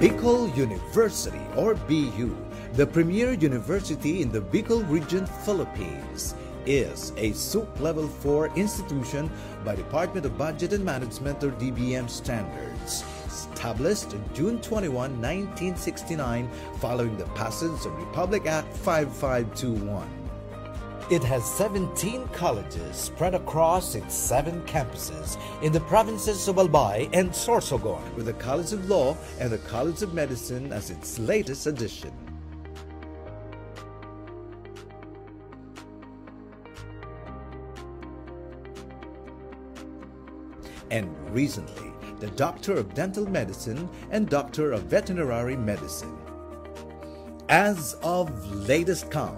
Bicol University, or BU, the premier university in the Bicol region, Philippines, is a SUP Level 4 institution by Department of Budget and Management, or DBM standards, established on June 21, 1969, following the passage of Republic Act 5521. It has 17 colleges spread across its 7 campuses in the provinces of Albay and Sorsogon, with the College of Law and the College of Medicine as its latest addition. And recently, the Doctor of Dental Medicine and Doctor of Veterinary Medicine. As of latest count,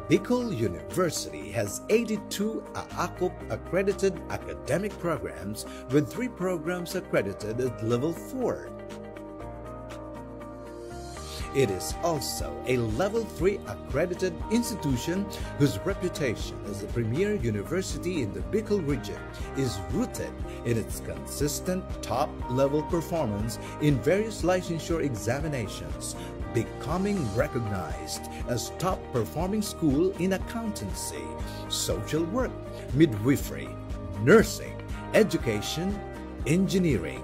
Bicol University has 82 AACUP accredited academic programs, with 3 programs accredited at Level 4. It is also a Level 3 accredited institution whose reputation as the premier university in the Bicol region is rooted in its consistent top-level performance in various licensure examinations, becoming recognized as top-performing school in accountancy, social work, midwifery, nursing, education, engineering.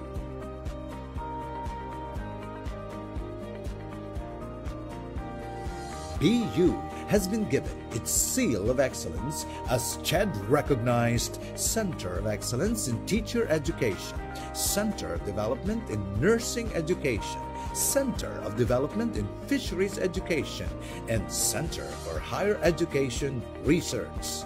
BU has been given its seal of excellence as CHED-recognized Center of Excellence in Teacher Education, Center of Development in Nursing Education, Center of Development in Fisheries Education, and Center for Higher Education Research.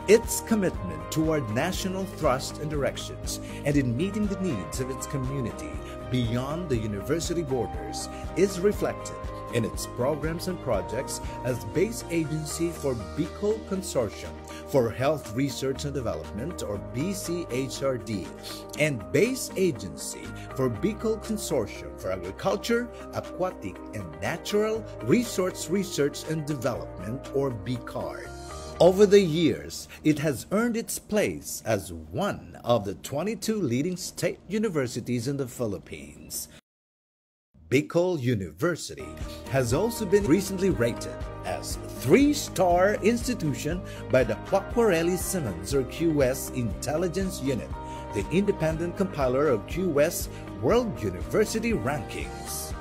Its commitment toward national thrust and directions and in meeting the needs of its community beyond the university borders is reflected in its programs and projects as base agency for Bicol Consortium for Health Research and Development, or BCHRD, and base agency for Bicol Consortium for Agriculture, Aquatic, and Natural Resource Research and Development, or BCARD. Over the years, it has earned its place as one of the 22 leading state universities in the Philippines. Bicol University has also been recently rated as 3-star institution by the Quacquarelli-Symonds or QS Intelligence Unit, the independent compiler of QS World University Rankings.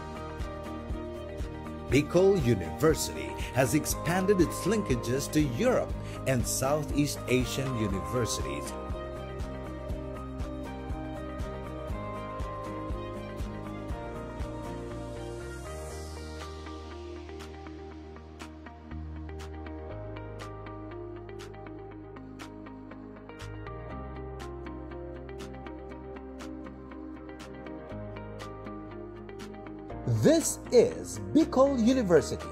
Bicol University has expanded its linkages to Europe and Southeast Asian universities. This is Bicol University.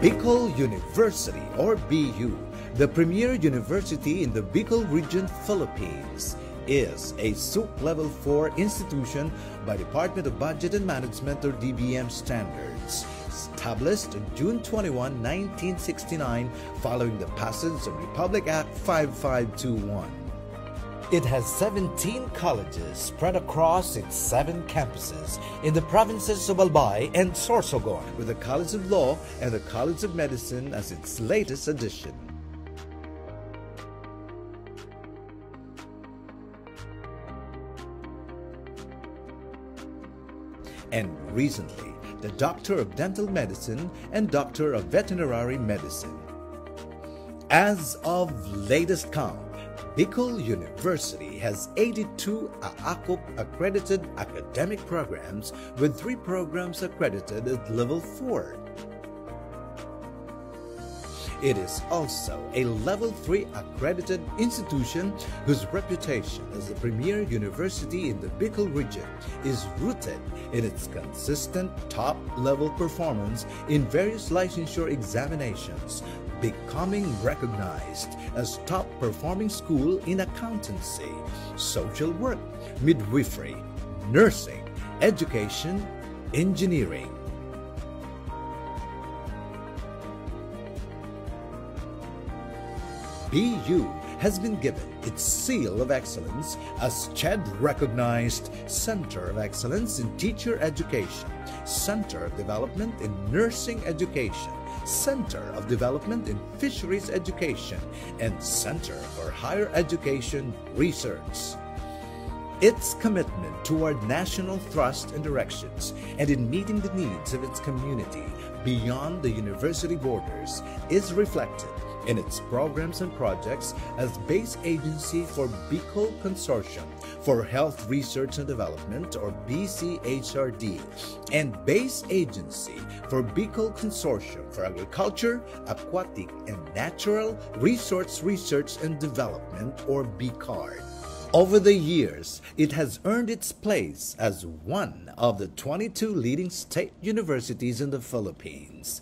Bicol University, or BU, the premier university in the Bicol region, Philippines, is a SUP Level 4 institution by Department of Budget and Management, or DBM standards, established on June 21, 1969, following the passage of Republic Act 5521. It has 17 colleges spread across its 7 campuses in the provinces of Albay and Sorsogon, with the College of Law and the College of Medicine as its latest addition. And recently, the Doctor of Dental Medicine and Doctor of Veterinary Medicine. As of latest count, Bicol University has 82 AACUP accredited academic programs, with 3 programs accredited at Level 4. It is also a Level 3 accredited institution whose reputation as the premier university in the Bicol region is rooted in its consistent top-level performance in various licensure examinations, becoming recognized as top-performing school in accountancy, social work, midwifery, nursing, education, engineering. BU has been given its seal of excellence as CHED-recognized Center of Excellence in Teacher Education, Center of Development in Nursing Education, Center of Development in Fisheries Education, and Center for Higher Education Research. Its commitment toward national thrust and directions and in meeting the needs of its community beyond the university borders is reflected in its programs and projects as base agency for Bicol Consortium for Health Research and Development, or BCHRD, and base agency for Bicol Consortium for Agriculture, Aquatic, and Natural Resource Research and Development, or BCARD. Over the years, it has earned its place as one of the 22 leading state universities in the Philippines.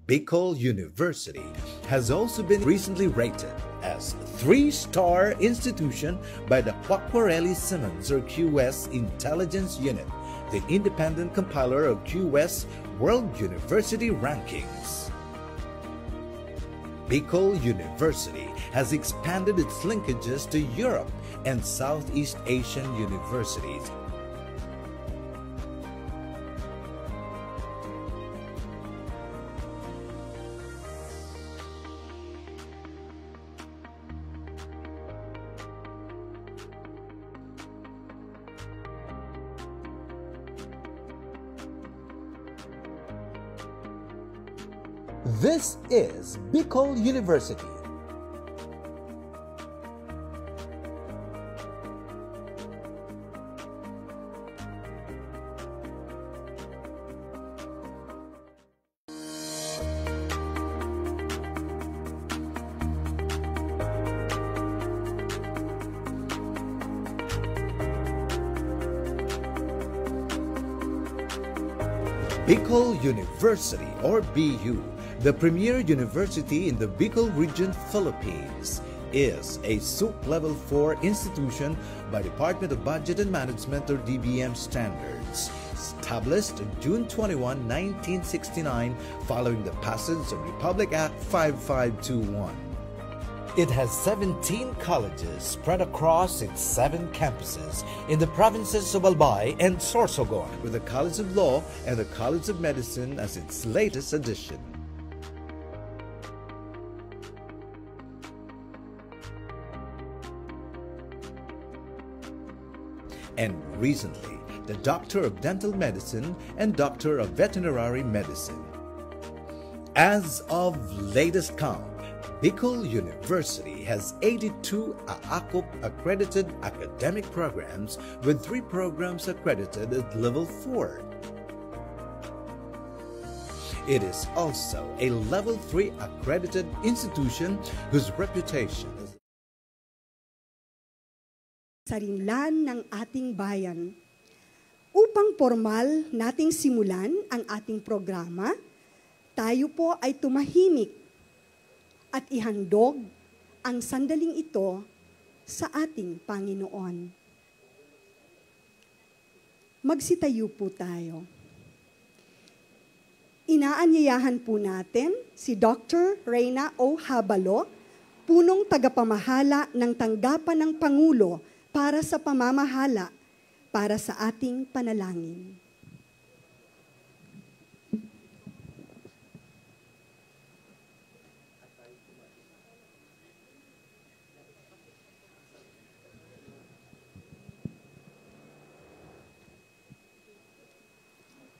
Bicol University has also been recently rated as 3-star institution by the Quacquarelli-Symonds or QS Intelligence Unit, the independent compiler of QS World University Rankings. Bicol University has expanded its linkages to Europe and Southeast Asian universities. This is Bicol University. Bicol University, or BU, the premier university in the Bicol region, Philippines, is a SUP Level 4 institution by Department of Budget and Management, or DBM standards, established on June 21, 1969, following the passage of Republic Act 5521. It has 17 colleges spread across its 7 campuses in the provinces of Albay and Sorsogon, with the College of Law and the College of Medicine as its latest addition. And recently, the Doctor of Dental Medicine and Doctor of Veterinary Medicine. As of latest count, Bicol University has 82 AACUP accredited academic programs, with 3 programs accredited at Level 4. It is also a Level 3 accredited institution whose reputation is sarinlan ng ating bayan. Upang formal nating simulan ang ating programa, tayo po ay tumahimik at ihandog ang sandaling ito sa ating Panginoon. Magsitayo po tayo. Inaanyayahan po natin si Dr. Reyna O. Habalo, punong tagapamahala ng tanggapan ng Pangulo para sa pamamahala para sa ating panalangin.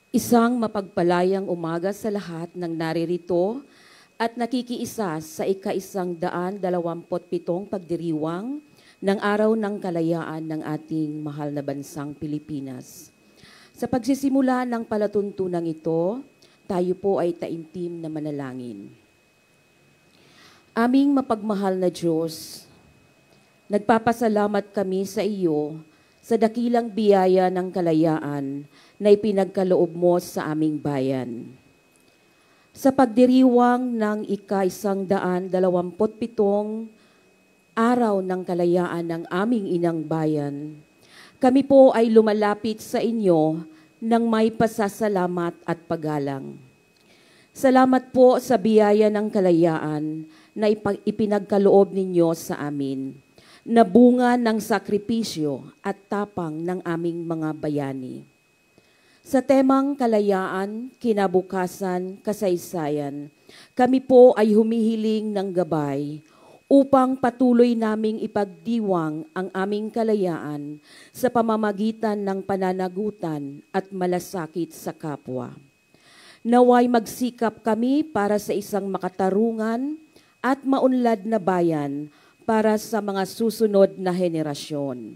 Isang mapagpalayang umaga sa lahat ng naririto at nakikiisa sa ika-127 pagdiriwang ng Araw ng Kalayaan ng ating mahal na bansang Pilipinas. Sa pagsisimula ng palatuntunang ito, tayo po ay taimtim na manalangin. Aming mapagmahal na Diyos, nagpapasalamat kami sa iyo sa dakilang biyaya ng kalayaan na ipinagkaloob mo sa aming bayan. Sa pagdiriwang ng ika-127 Araw ng Kalayaan ng aming inang bayan, kami po ay lumalapit sa inyo ng may pasasalamat at paggalang. Salamat po sa biyaya ng kalayaan na ipinagkaloob ninyo sa amin, na bunga ng sakripisyo at tapang ng aming mga bayani. Sa temang kalayaan, kinabukasan, kasaysayan, kami po ay humihiling ng gabay upang patuloy naming ipagdiwang ang aming kalayaan sa pamamagitan ng pananagutan at malasakit sa kapwa. Naway magsikap kami para sa isang makatarungan at maunlad na bayan para sa mga susunod na henerasyon.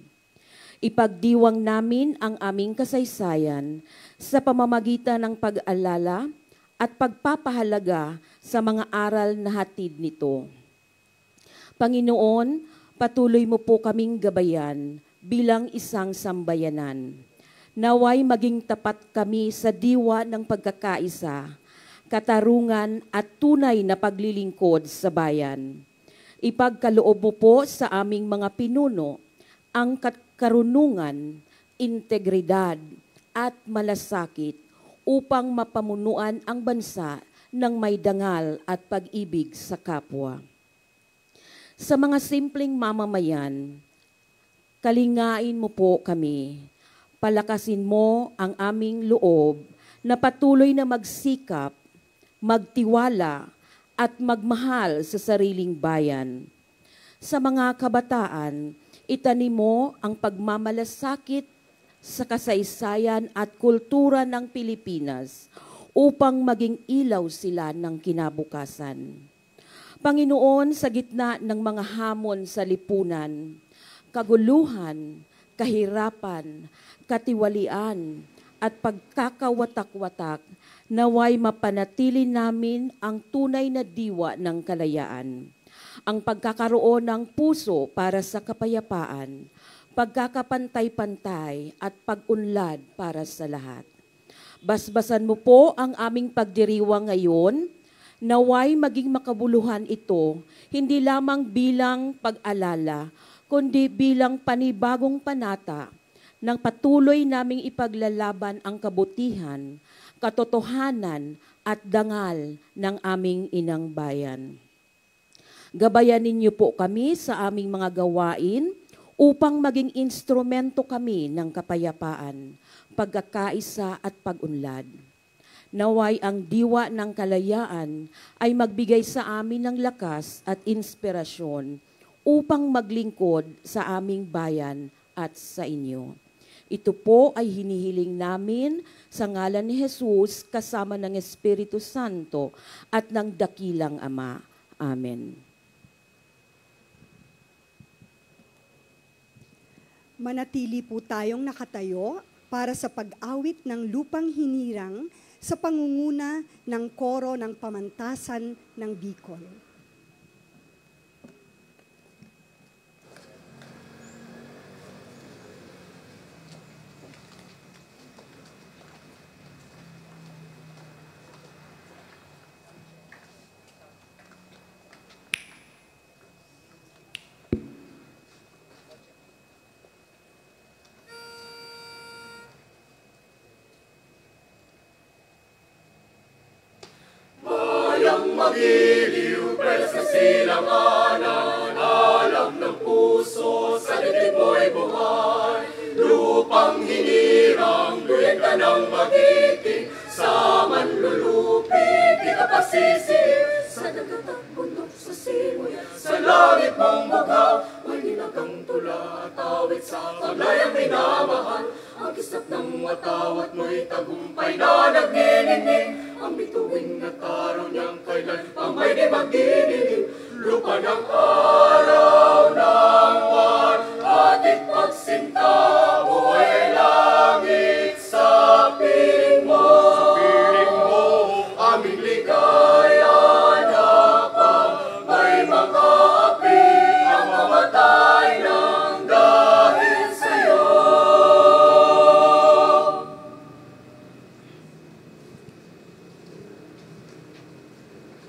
Ipagdiwang namin ang aming kasaysayan sa pamamagitan ng pag-alala at pagpapahalaga sa mga aral na hatid nito. Panginoon, patuloy mo po kaming gabayan bilang isang sambayanan. Naway maging tapat kami sa diwa ng pagkakaisa, katarungan at tunay na paglilingkod sa bayan. Ipagkaloob mo po sa aming mga pinuno ang karunungan, integridad at malasakit upang mapamunuan ang bansa ng may dangal at pag-ibig sa kapwa. Sa mga simpleng mamamayan, kalingain mo po kami. Palakasin mo ang aming loob na patuloy na magsikap, magtiwala at magmahal sa sariling bayan. Sa mga kabataan, itanim mo ang pagmamalasakit sa kasaysayan at kultura ng Pilipinas upang maging ilaw sila ng kinabukasan. Panginoon, sa gitna ng mga hamon sa lipunan, kaguluhan, kahirapan, katiwalian, at pagkakawatak-watak, naway mapanatili namin ang tunay na diwa ng kalayaan, ang pagkakaroon ng puso para sa kapayapaan, pagkakapantay-pantay at pag-unlad para sa lahat. Basbasan mo po ang aming pagdiriwang ngayon, naway maging makabuluhan ito, hindi lamang bilang pag-alala, kundi bilang panibagong panata ng patuloy naming ipaglalaban ang kabutihan, katotohanan at dangal ng aming inang bayan. Gabayan ninyo po kami sa aming mga gawain upang maging instrumento kami ng kapayapaan, pagkakaisa at pag-unlad. Naway ang diwa ng kalayaan ay magbigay sa amin ng lakas at inspirasyon upang maglingkod sa aming bayan at sa inyo. Ito po ay hinihiling namin sa ngalan ni Jesus kasama ng Espiritu Santo at ng dakilang Ama. Amen. Manatili po tayong nakatayo para sa pag-awit ng lupang hinirang sa pangunguna ng koro ng pamantasan ng Bicol. Magiliw, pwes na silanganan, alam ng puso, sa dibdib mo'y buhay. Lupang hinirang, luyan ka ng magiting, sa manlulupi, di ka pasisip. Sa dagat at bundok, sa simoy, sa langit mong bughaw, may nilagang tula at awit sa paglayang minamahal. Ang kisap ng watawat mo'y tagumpay na nagniningning, ang bituin at araw niyang kailan ang may di magdidilim. Lupa ng araw ng buwan, ating pagsinta, buhay ay langit sa piling mo. Sa piling mo, aming ligaya na pa, may mga api ang mamatay ng dahil sa'yo.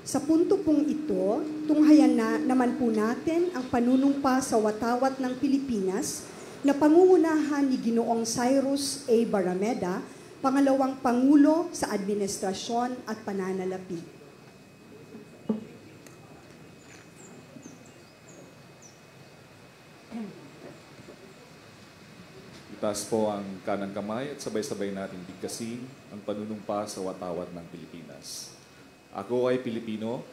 Sa punto pong ito, tunghayan na naman po natin ang panunumpa sa watawat ng Pilipinas na pangungunahan ni Ginoong Cyrus A. Barrameda, pangalawang Pangulo sa Administrasyon at Pananalapi. Itaas po ang kanang kamay at sabay-sabay natin bigkasin ang panunumpa sa watawat ng Pilipinas. Ako ay Pilipino,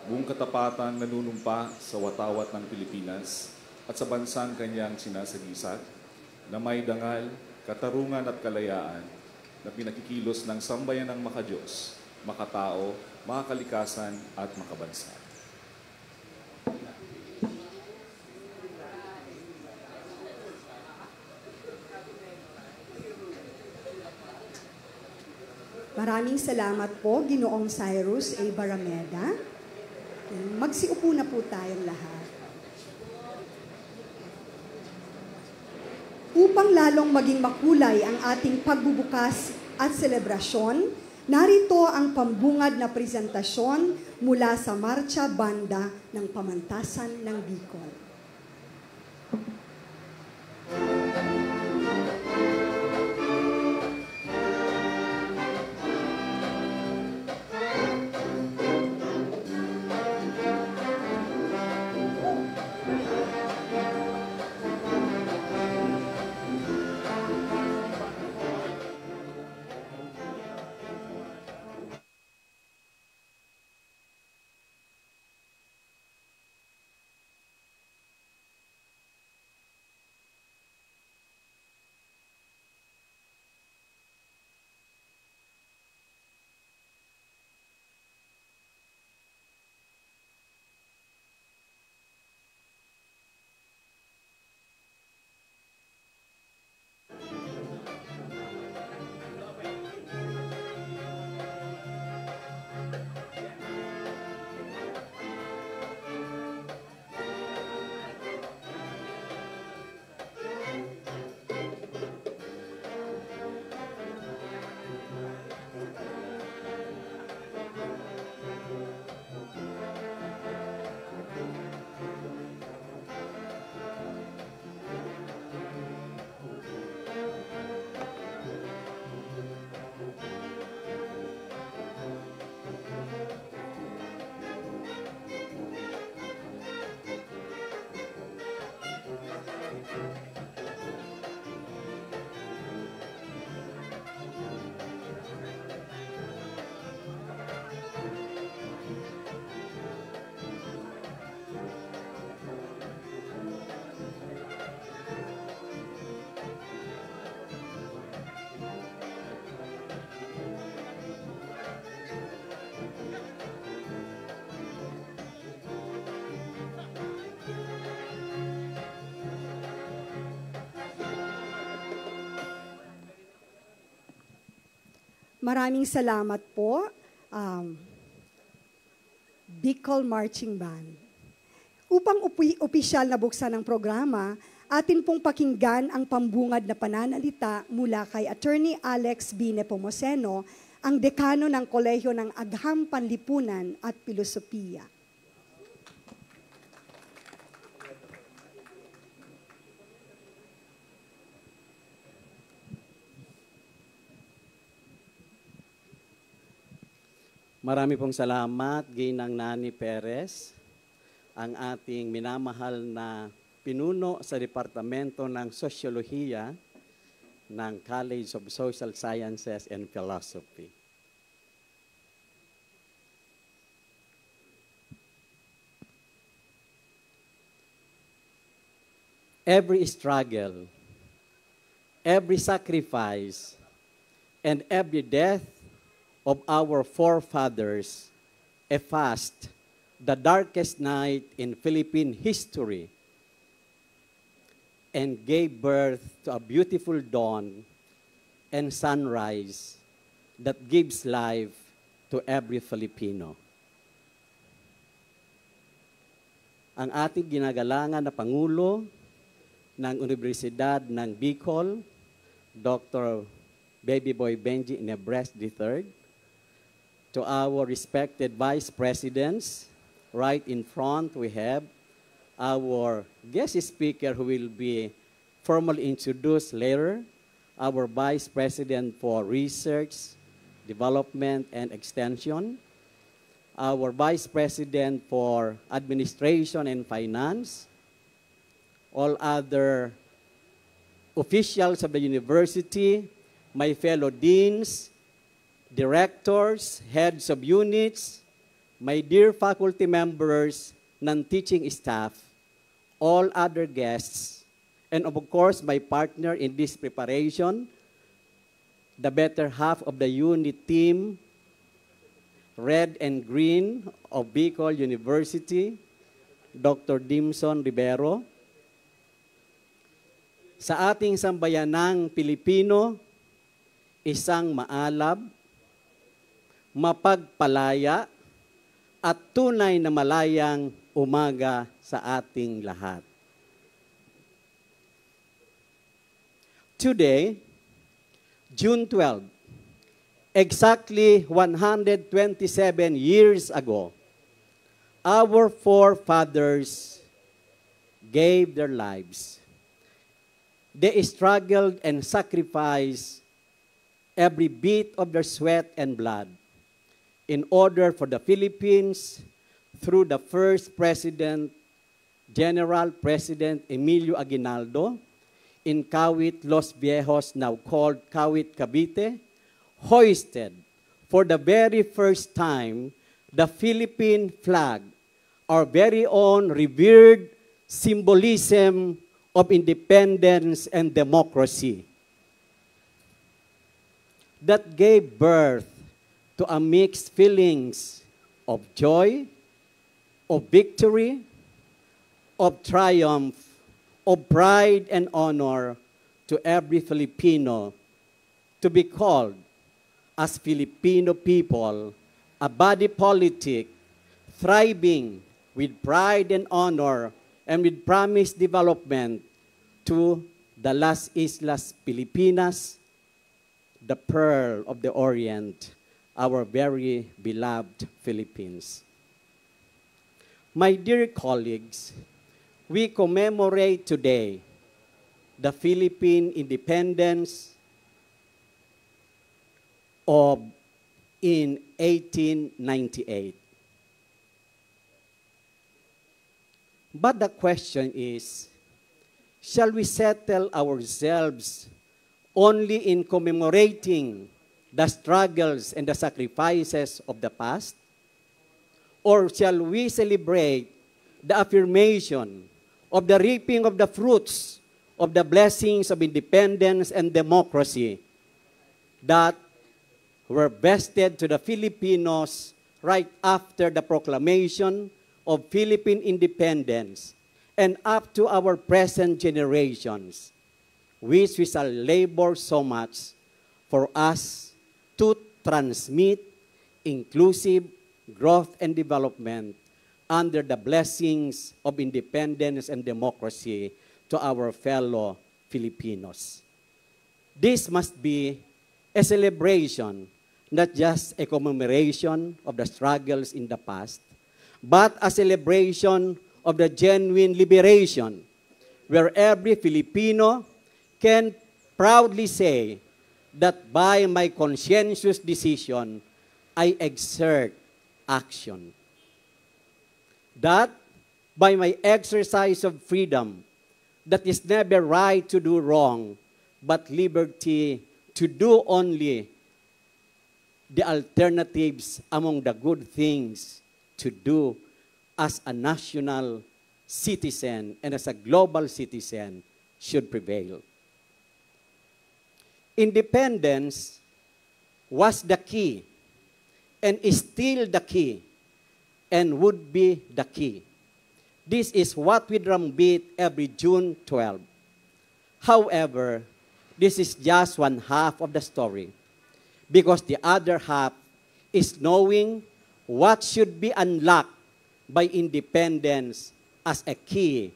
buong katapatan nanunumpa sa watawat ng Pilipinas at sa bansang kanyang sinasagisat na may dangal, katarungan at kalayaan na pinakikilos ng sambayan ng makadiyos, makatao, makakalikasan at makabansa. Maraming salamat po, Ginoong Cyrus A. Barrameda. Magsiupo na po tayong lahat. Upang lalong maging makulay ang ating pagbubukas at selebrasyon, narito ang pambungad na presentasyon mula sa Marcha Banda ng Pamantasan ng Bicol. Maraming salamat po, Bicol Marching Band. Upang opisyal na buksan ng programa, atin pong pakinggan ang pambungad na pananalita mula kay Attorney Alex B. Nepomuceno, ang dekano ng Kolehiyo ng Agham Panlipunan at Pilosopiya. Marami pong salamat, Ginang Nani Perez, ang ating minamahal na pinuno sa Departamento ng Sosyolohiya ng College of Social Sciences and Philosophy. Every struggle, every sacrifice, and every death of our forefathers effaced the darkest night in Philippine history and gave birth to a beautiful dawn and sunrise that gives life to every Filipino. Ang ating ginagalangan na Pangulo ng Universidad ng Bicol, Dr. Baby Boy Benji Inebres III, to our respected Vice Presidents, right in front we have our guest speaker who will be formally introduced later, our Vice President for Research, Development, and Extension, our Vice President for Administration and Finance, all other officials of the university, my fellow deans, directors, heads of units, my dear faculty members, non-teaching staff, all other guests, and of course, my partner in this preparation, the better half of the unit team, red and green of Bicol University, Dr. Dimson Rivero. Sa ating sambayanang Pilipino, isang maalab, mapagpalaya, at tunay na malayang umaga sa ating lahat. Today, June 12, exactly 127 years ago, our forefathers gave their lives. They struggled and sacrificed every bit of their sweat and blood in order for the Philippines, through the first President, General President Emilio Aguinaldo, in Kawit, Los Viejos, now called Kawit, Cavite, hoisted for the very first time the Philippine flag, our very own revered symbolism of independence and democracy, that gave birth to a mixed feelings of joy, of victory, of triumph, of pride and honor to every Filipino to be called as Filipino people, a body politic thriving with pride and honor and with promised development to the Las Islas Pilipinas, the pearl of the Orient, our very beloved Philippines. My dear colleagues, we commemorate today the Philippine independence in 1898. But the question is, shall we settle ourselves only in commemorating the struggles and the sacrifices of the past? Or shall we celebrate the affirmation of the reaping of the fruits of the blessings of independence and democracy that were vested to the Filipinos right after the proclamation of Philippine independence and up to our present generations, which we shall labor so much for us to transmit inclusive growth and development under the blessings of independence and democracy to our fellow Filipinos. This must be a celebration, not just a commemoration of the struggles in the past, but a celebration of the genuine liberation, where every Filipino can proudly say that by my conscientious decision, I exert action. That by my exercise of freedom, that is never right to do wrong, but liberty to do only the alternatives among the good things to do as a national citizen and as a global citizen should prevail. Independence was the key and is still the key and would be the key. This is what we drumbeat every June 12. However, this is just one half of the story, because the other half is knowing what should be unlocked by independence as a key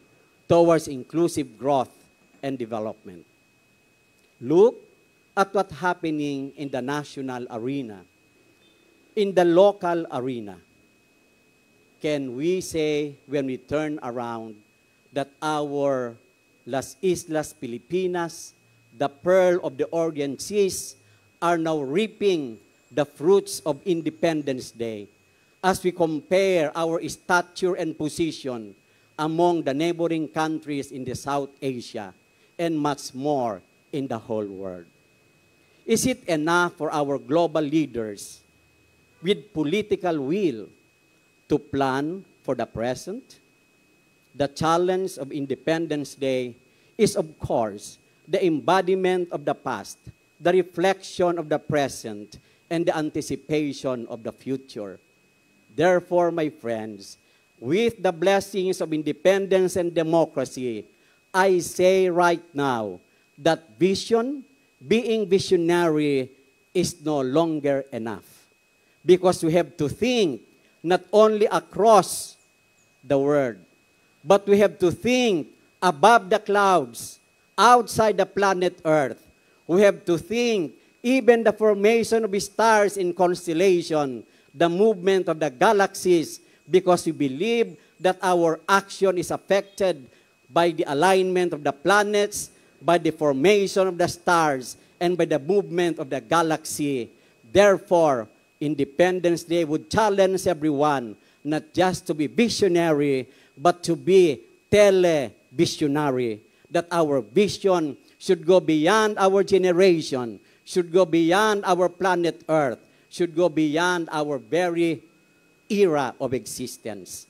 towards inclusive growth and development. Look at what's happening in the national arena, in the local arena. Can we say, when we turn around, that our Las Islas Filipinas, the pearl of the Orient Seas, are now reaping the fruits of Independence Day as we compare our stature and position among the neighboring countries in the South Asia and much more in the whole world? Is it enough for our global leaders with political will to plan for the present? The challenge of Independence Day is, of course, the embodiment of the past, the reflection of the present, and the anticipation of the future. Therefore, my friends, with the blessings of independence and democracy, I say right now that vision, being visionary, is no longer enough. Because we have to think not only across the world, but we have to think above the clouds, outside the planet Earth. We have to think even the formation of stars in constellation, the movement of the galaxies, because we believe that our action is affected by the alignment of the planets, by the formation of the stars, and by the movement of the galaxy. Therefore, Independence Day would challenge everyone not just to be visionary, but to be televisionary, that our vision should go beyond our generation, should go beyond our planet Earth, should go beyond our very era of existence.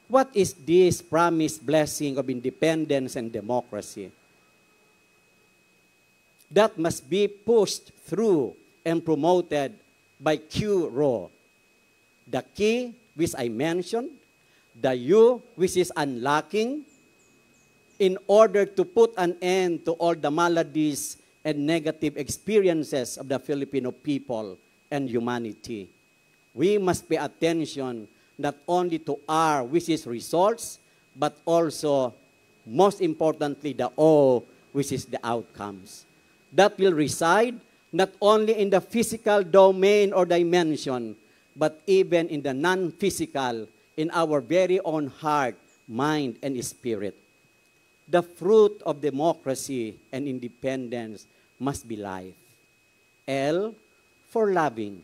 What is this promised blessing of independence and democracy? That must be pushed through and promoted by Q Rho. The key, which I mentioned, the U, which is unlocking, in order to put an end to all the maladies and negative experiences of the Filipino people and humanity. We must pay attention not only to R, which is results, but also, most importantly, the O, which is the outcomes. That will reside not only in the physical domain or dimension, but even in the non-physical, in our very own heart, mind, and spirit. The fruit of democracy and independence must be life. L, for loving.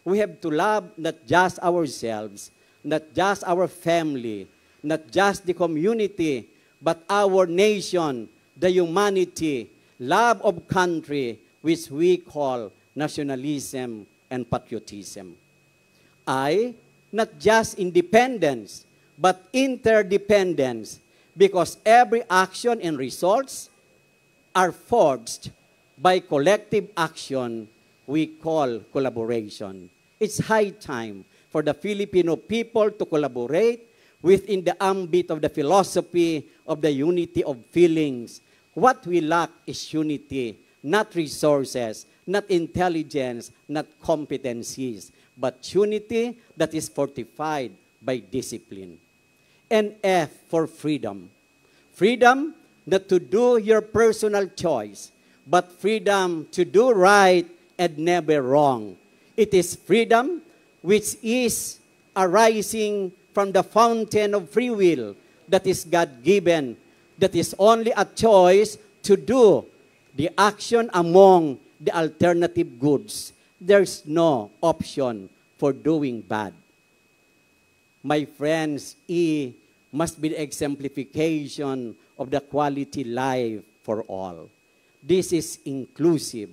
We have to love not just ourselves, not just our family, not just the community, but our nation, the humanity, love of country, which we call nationalism and patriotism. I, not just independence, but interdependence, because every action and results are forged by collective action we call collaboration. It's high time for the Filipino people to collaborate within the ambit of the philosophy of the unity of feelings. What we lack is unity, not resources, not intelligence, not competencies, but unity that is fortified by discipline. And F for freedom. Freedom not to do your personal choice, but freedom to do right and never wrong. It is freedom which is arising from the fountain of free will that is God-given, that is only a choice to do the action among the alternative goods. There's no option for doing bad. My friends, E must be the exemplification of the quality life for all. This is inclusive.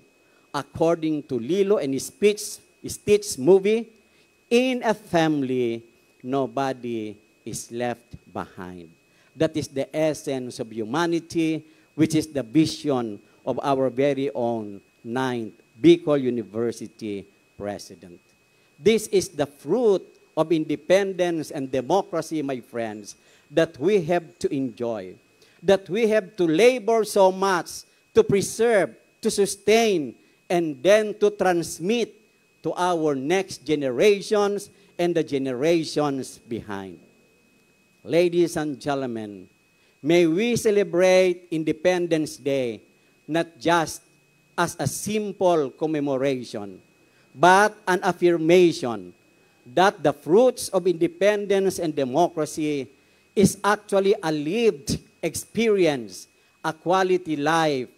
According to Lilo and Stitch's movie, in a family, nobody is left behind. That is the essence of humanity, which is the vision of our very own 9th Bicol University president. This is the fruit of independence and democracy, my friends, that we have to enjoy, that we have to labor so much to preserve, to sustain, and then to transmit to our next generations and the generations behind. Ladies and gentlemen, may we celebrate Independence Day not just as a simple commemoration, but an affirmation that the fruits of independence and democracy is actually a lived experience, a quality life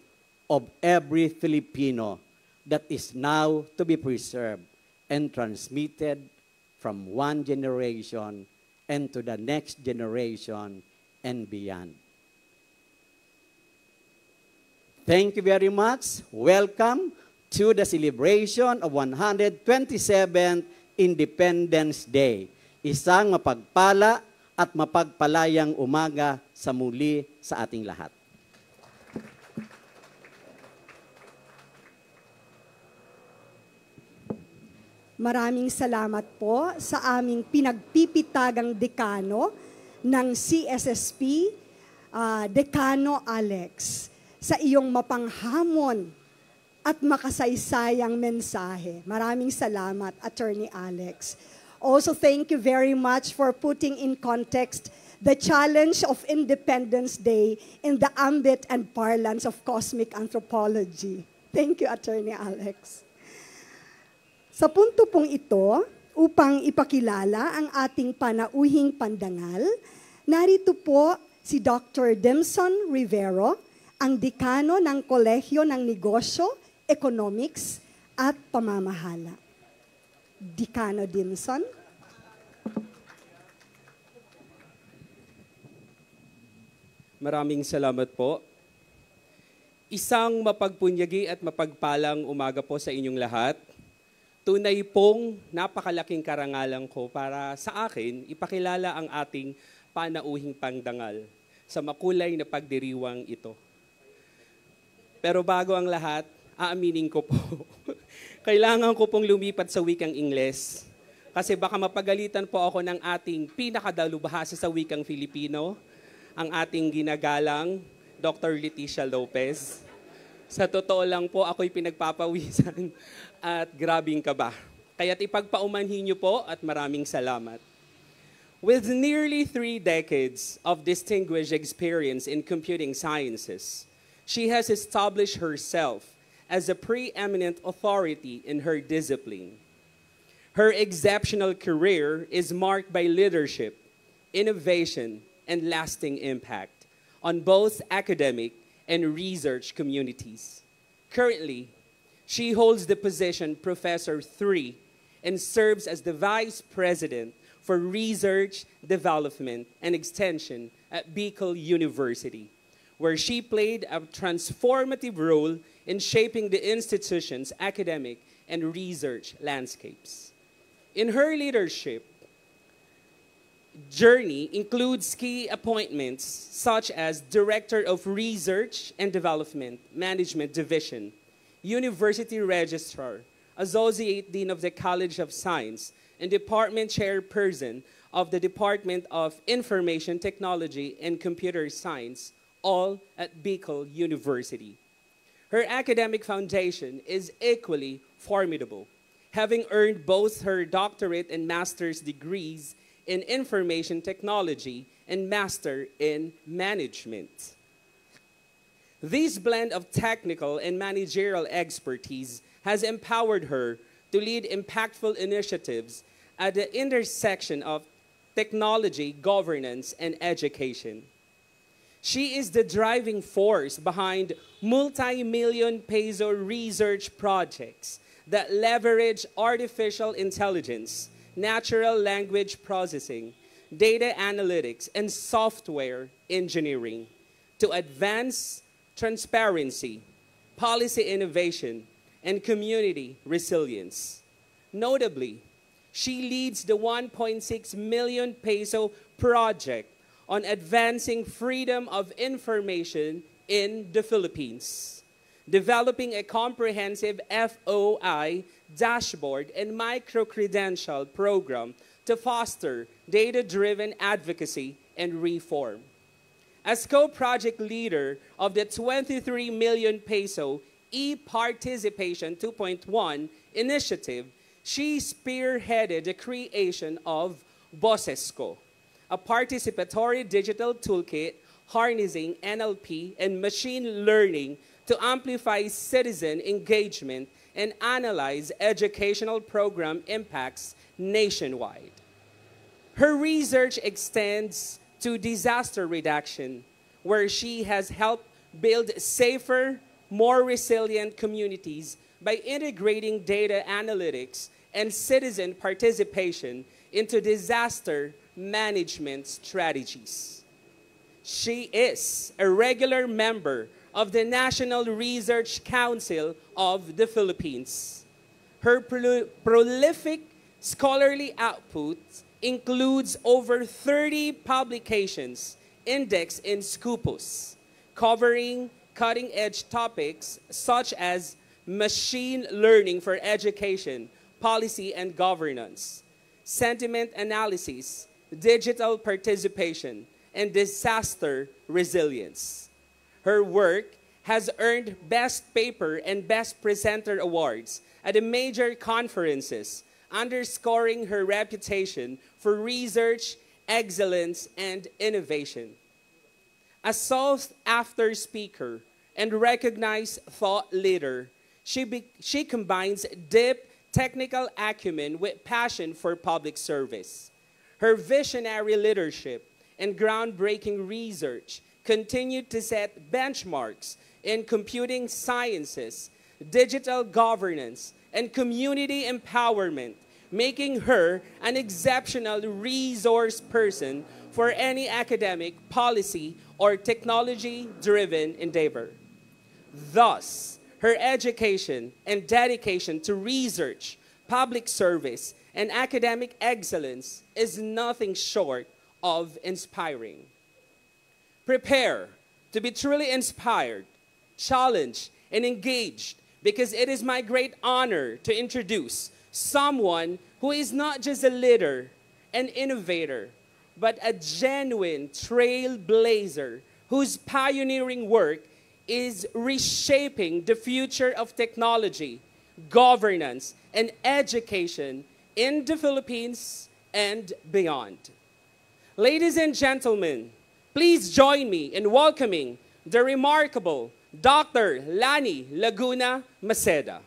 of every Filipino that is now to be preserved and transmitted from one generation and to the next generation and beyond. Thank you very much. Welcome to the celebration of 127th Independence Day. Isang mapagpala at mapagpalayang umaga sa muli sa ating lahat. Maraming salamat po sa aming pinagpipitagang dekano ng CSSP, Dekano Alex, sa iyong mapanghamon at makasaysayang mensahe. Maraming salamat, Attorney Alex. Also, thank you very much for putting in context the challenge of Independence Day in the ambit and parlance of cosmic anthropology. Thank you, Attorney Alex. Sa punto pong ito, upang ipakilala ang ating panauhing pandangal, narito po si Dr. Dimson Rivero, ang dekano ng Kolehiyo ng Negosyo, Economics at Pamamahala. Dekano Dimson. Maraming salamat po. Isang mapagpunyagi at mapagpalang umaga po sa inyong lahat. Tunay pong napakalaking karangalan ko para sa akin ipakilala ang ating panauhing pandangal sa makulay na pagdiriwang ito. Pero bago ang lahat, aaminin ko po, kailangan ko pong lumipat sa wikang Ingles kasi baka mapagalitan po ako ng ating pinakadalubhasa sa wikang Filipino, ang ating ginagalang Dr. Leticia Lopez. Sa totoo lang po, ako'y pinagpapawisan at grabing kaba. Kaya't ipagpaumanhin niyo po at maraming salamat. With nearly 3 decades of distinguished experience in computing sciences, she has established herself as a preeminent authority in her discipline. Her exceptional career is marked by leadership, innovation, and lasting impact on both academic and research communities. Currently, she holds the position Professor 3 and serves as the Vice President for Research, Development, and Extension at Bicol University, where she played a transformative role in shaping the institution's academic and research landscapes. In her leadership journey includes key appointments such as Director of Research and Development Management Division, University Registrar, Associate Dean of the College of Science, and Department Chairperson of the Department of Information Technology and Computer Science, all at Bicol University. Her academic foundation is equally formidable, having earned both her doctorate and master's degrees in information technology and master in management. This blend of technical and managerial expertise has empowered her to lead impactful initiatives at the intersection of technology, governance, and education. She is the driving force behind multi-million peso research projects that leverage artificial intelligence, natural language processing, data analytics, and software engineering to advance transparency, policy innovation, and community resilience. Notably, she leads the 1.6 million peso project on advancing freedom of information in the Philippines, developing a comprehensive FOI dashboard and micro-credential program to foster data-driven advocacy and reform. As co-project leader of the 23 million peso e-participation 2.1 initiative, she spearheaded the creation of Bosesco, a participatory digital toolkit harnessing NLP and machine learning to amplify citizen engagement and analyze educational program impacts nationwide. Her research extends to disaster reduction, where she has helped build safer, more resilient communities by integrating data analytics and citizen participation into disaster management strategies. She is a regular member of the National Research Council of the Philippines. Her prolific scholarly output includes over 30 publications indexed in Scopus, covering cutting-edge topics such as machine learning for education, policy and governance, sentiment analysis, digital participation, and disaster resilience. Her work has earned Best Paper and Best Presenter awards at the major conferences, underscoring her reputation for research, excellence, and innovation. A sought-after speaker and recognized thought leader, she combines deep technical acumen with passion for public service. Her visionary leadership and groundbreaking research continue to set benchmarks in computing sciences, digital governance, and community empowerment, making her an exceptional resource person for any academic, policy, or technology-driven endeavor. Thus, her education and dedication to research, public service, and academic excellence is nothing short of inspiring. Prepare to be truly inspired, challenged, and engaged, because it is my great honor to introduce someone who is not just a leader and innovator, but a genuine trailblazer whose pioneering work is reshaping the future of technology, governance, and education in the Philippines and beyond. Ladies and gentlemen, please join me in welcoming the remarkable Dr. Lani Laguna Maceda.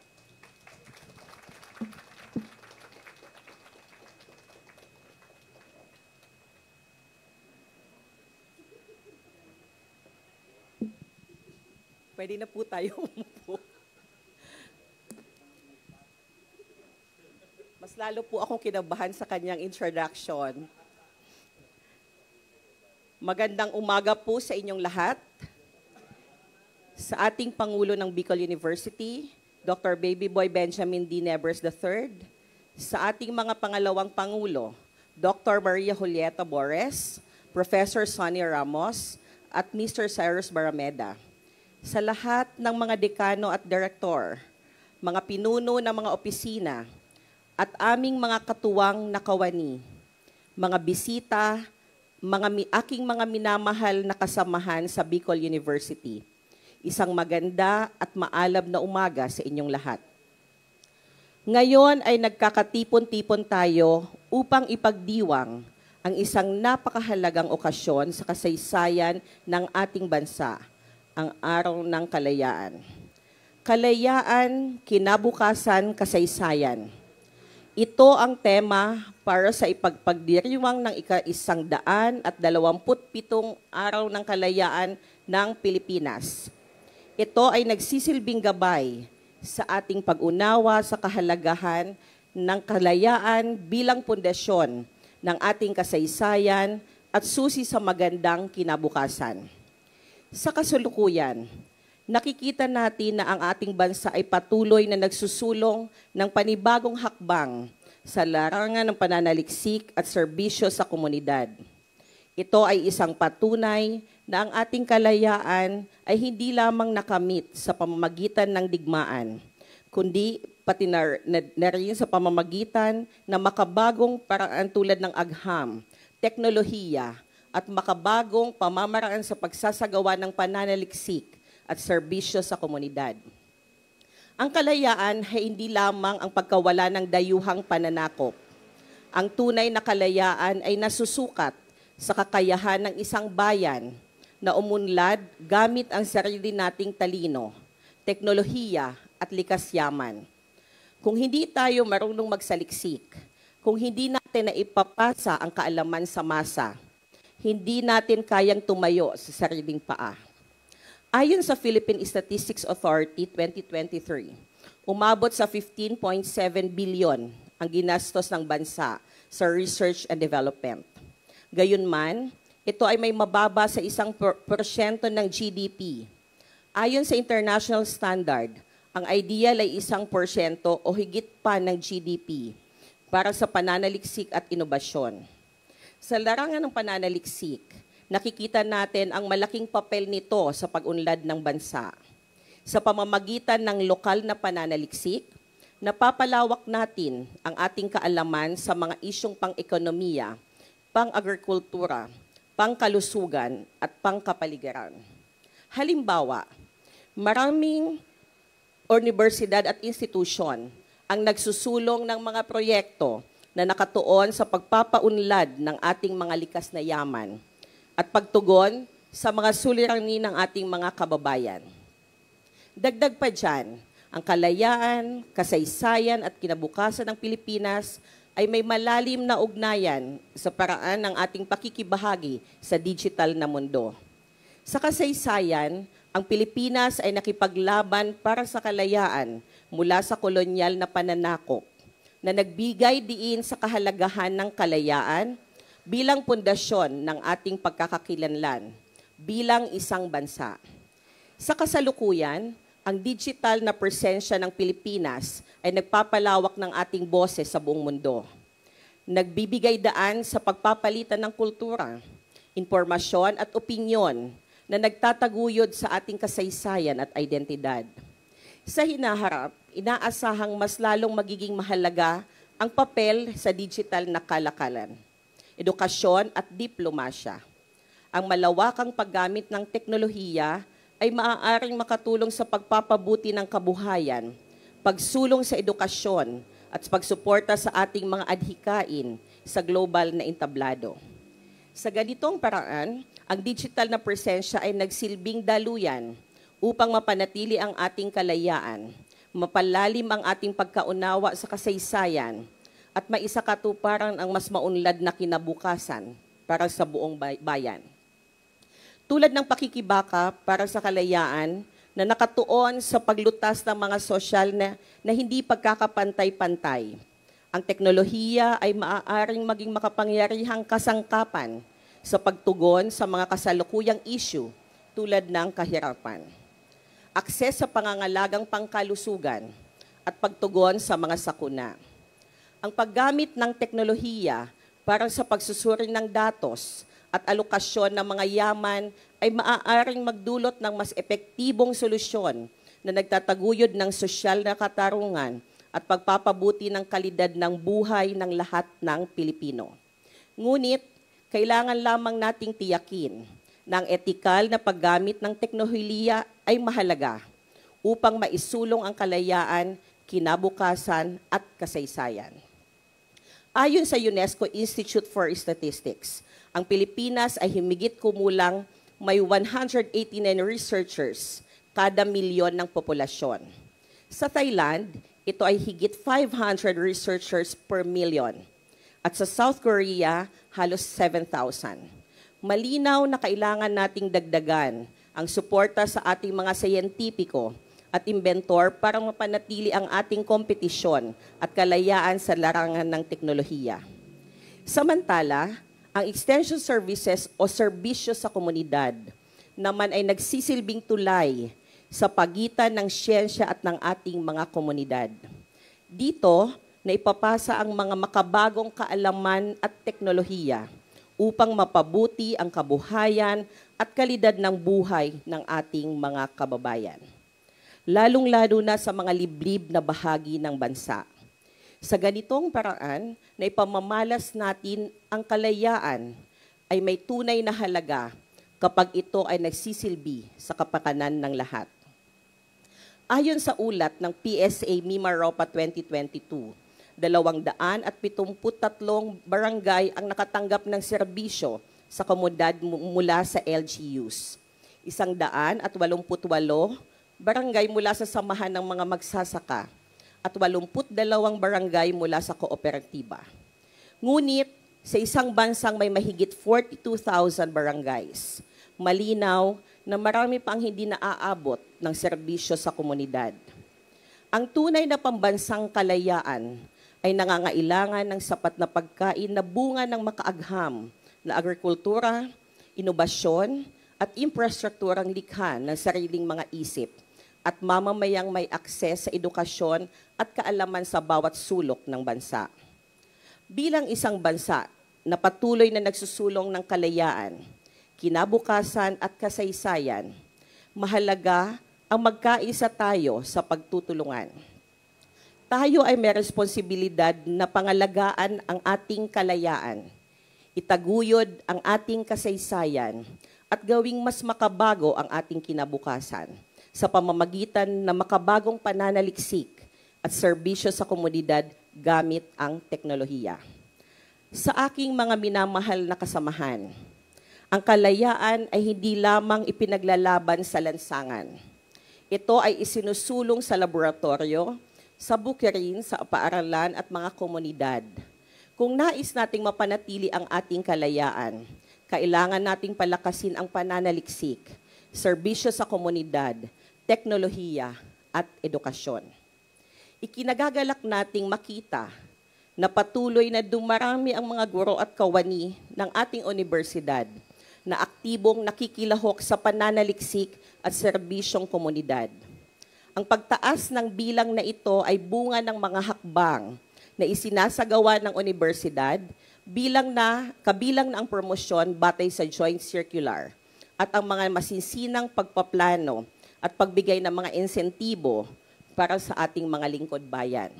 Pwede na po tayo umupo. Mas lalo po akong kinabahan sa kanyang introduction. Magandang umaga po sa inyong lahat. Sa ating Pangulo ng Bicol University, Dr. Baby Boy Benjamin D. Nebres III, sa ating mga pangalawang Pangulo, Dr. Maria Julieta Bores, Professor Sonny Ramos, at Mr. Cyrus Barameda. Sa lahat ng mga dekano at direktor, mga pinuno ng mga opisina, at aming mga katuwang nakawani, mga bisita, aking mga minamahal na kasamahan sa Bicol University. Isang maganda at maalab na umaga sa inyong lahat. Ngayon ay nagkakatipon-tipon tayo upang ipagdiwang ang isang napakahalagang okasyon sa kasaysayan ng ating bansa, ang Araw ng Kalayaan. Kalayaan, kinabukasan, kasaysayan. Ito ang tema para sa ipagpagdiriwang ng ika-127 Araw ng Kalayaan ng Pilipinas. Ito ay nagsisilbing gabay sa ating pag-unawa sa kahalagahan ng kalayaan bilang pundasyon ng ating kasaysayan at susi sa magandang kinabukasan. Sa kasalukuyan, nakikita natin na ang ating bansa ay patuloy na nagsusulong ng panibagong hakbang sa larangan ng pananaliksik at serbisyo sa komunidad. Ito ay isang patunay na ang ating kalayaan ay hindi lamang nakamit sa pamamagitan ng digmaan, kundi pati na rin sa pamamagitan ng makabagong paraan tulad ng agham, teknolohiya, at makabagong pamamaraan sa pagsasagawa ng pananaliksik at serbisyo sa komunidad. Ang kalayaan ay hindi lamang ang pagkawala ng dayuhang pananakop. Ang tunay na kalayaan ay nasusukat sa kakayahan ng isang bayan na umunlad gamit ang sarili nating talino, teknolohiya at likas yaman. Kung hindi tayo marunong magsaliksik, kung hindi natin naipapasa ang kaalaman sa masa, hindi natin kayang tumayo sa sariling paa. Ayon sa Philippine Statistics Authority 2023, umabot sa 15.7 bilyon ang ginastos ng bansa sa research and development. Gayunman, ito ay may mababa sa 1% ng GDP. Ayon sa international standard, ang ideal ay 1% o higit pa ng GDP para sa pananaliksik at inobasyon. Sa larangan ng pananaliksik, nakikita natin ang malaking papel nito sa pag-unlad ng bansa. Sa pamamagitan ng lokal na pananaliksik, napapalawak natin ang ating kaalaman sa mga isyong pang-ekonomiya, pang-agrikultura, pangkalusugan at pangkapaligiran. Halimbawa, maraming universidad at institusyon ang nagsusulong ng mga proyekto na nakatuon sa pagpapaunlad ng ating mga likas na yaman at pagtugon sa mga suliranin ng ating mga kababayan. Dagdag pa dyan, ang kalayaan, kasaysayan at kinabukasan ng Pilipinas ay may malalim na ugnayan sa paraan ng ating pakikibahagi sa digital na mundo. Sa kasaysayan, ang Pilipinas ay nakipaglaban para sa kalayaan mula sa kolonyal na pananakop na nagbigay diin sa kahalagahan ng kalayaan bilang pundasyon ng ating pagkakakilanlan bilang isang bansa. Sa kasalukuyan, ang digital na presensya ng Pilipinas ay nagpapalawak ng ating boses sa buong mundo. Nagbibigay daan sa pagpapalitan ng kultura, impormasyon at opinyon na nagtataguyod sa ating kasaysayan at identidad. Sa hinaharap, inaasahang mas lalong magiging mahalaga ang papel sa digital na kalakalan, edukasyon at diplomasya. Ang malawakang paggamit ng teknolohiya ay maaaring makatulong sa pagpapabuti ng kabuhayan, pagsulong sa edukasyon, at pagsuporta sa ating mga adhikain sa global na entablado. Sa ganitong paraan, ang digital na presensya ay nagsilbing daluyan upang mapanatili ang ating kalayaan, mapalalim ang ating pagkaunawa sa kasaysayan, at maisakatuparan ang mas maunlad na kinabukasan para sa buong bayan. Tulad ng pakikibaka para sa kalayaan na nakatuon sa paglutas ng mga sosyal na hindi pagkakapantay-pantay, ang teknolohiya ay maaaring maging makapangyarihang kasangkapan sa pagtugon sa mga kasalukuyang issue tulad ng kahirapan, akses sa pangangalagang pangkalusugan, at pagtugon sa mga sakuna. Ang paggamit ng teknolohiya para sa pagsusuri ng datos at alokasyon ng mga yaman ay maaaring magdulot ng mas epektibong solusyon na nagtataguyod ng sosyal na katarungan at pagpapabuti ng kalidad ng buhay ng lahat ng Pilipino. Ngunit, kailangan lamang nating tiyakin na ang etikal na paggamit ng ay mahalaga upang maisulong ang kalayaan, kinabukasan at kasaysayan. Ayon sa UNESCO Institute for Statistics, ang Pilipinas ay humigit kumulang may 189 researchers kada milyon ng populasyon. Sa Thailand, ito ay higit 500 researchers per million. At sa South Korea, halos 7,000. Malinaw na kailangan nating dagdagan ang suporta sa ating mga siyentipiko at inventor para mapanatili ang ating kompetisyon at kalayaan sa larangan ng teknolohiya. Samantala, ang extension services o serbisyo sa komunidad naman ay nagsisilbing tulay sa pagitan ng siyensya at ng ating mga komunidad. Dito, naipapasa ang mga makabagong kaalaman at teknolohiya upang mapabuti ang kabuhayan at kalidad ng buhay ng ating mga kababayan. Lalong-lalo na sa mga liblib na bahagi ng bansa. Sa ganitong paraan na ipamamalas natin ang kalayaan ay may tunay na halaga kapag ito ay nagsisilbi sa kapakanan ng lahat. Ayon sa ulat ng PSA Mimaropa 2022, 273 barangay ang nakatanggap ng serbisyo sa komunidad mula sa LGUs. 188 barangay mula sa samahan ng mga magsasaka at 82 barangay mula sa kooperatiba. Ngunit sa isang bansang may mahigit 42,000 barangays, malinaw na marami pang hindi naaabot ng serbisyo sa komunidad. Ang tunay na pambansang kalayaan ay nangangailangan ng sapat na pagkain na bunga ng makaagham na agrikultura, inobasyon, at infrastrukturang likha ng sariling mga isip at mamamayang may akses sa edukasyon at kaalaman sa bawat sulok ng bansa. Bilang isang bansa na patuloy na nagsusulong ng kalayaan, kinabukasan at kasaysayan, mahalaga ang magkaisa tayo sa pagtutulungan. Tayo ay may responsibilidad na pangalagaan ang ating kalayaan, itaguyod ang ating kasaysayan, at gawing mas makabago ang ating kinabukasan sa pamamagitan ng makabagong pananaliksik at serbisyo sa komunidad gamit ang teknolohiya. Sa aking mga minamahal na kasamahan, ang kalayaan ay hindi lamang ipinaglalaban sa lansangan. Ito ay isinusulong sa laboratorio, sa bukirin, sa paaralan at mga komunidad. Kung nais nating mapanatili ang ating kalayaan, kailangan nating palakasin ang pananaliksik, serbisyo sa komunidad, teknolohiya at edukasyon. Ikinagagalak nating makita na patuloy na dumarami ang mga guro at kawani ng ating universidad na aktibong nakikilahok sa pananaliksik at serbisyong komunidad. Ang pagtaas ng bilang na ito ay bunga ng mga hakbang na isinasagawa ng universidad kabilang na ang promosyon batay sa Joint Circular at ang mga masinsinang pagpaplano at pagbigay ng mga insentibo para sa ating mga lingkod bayan.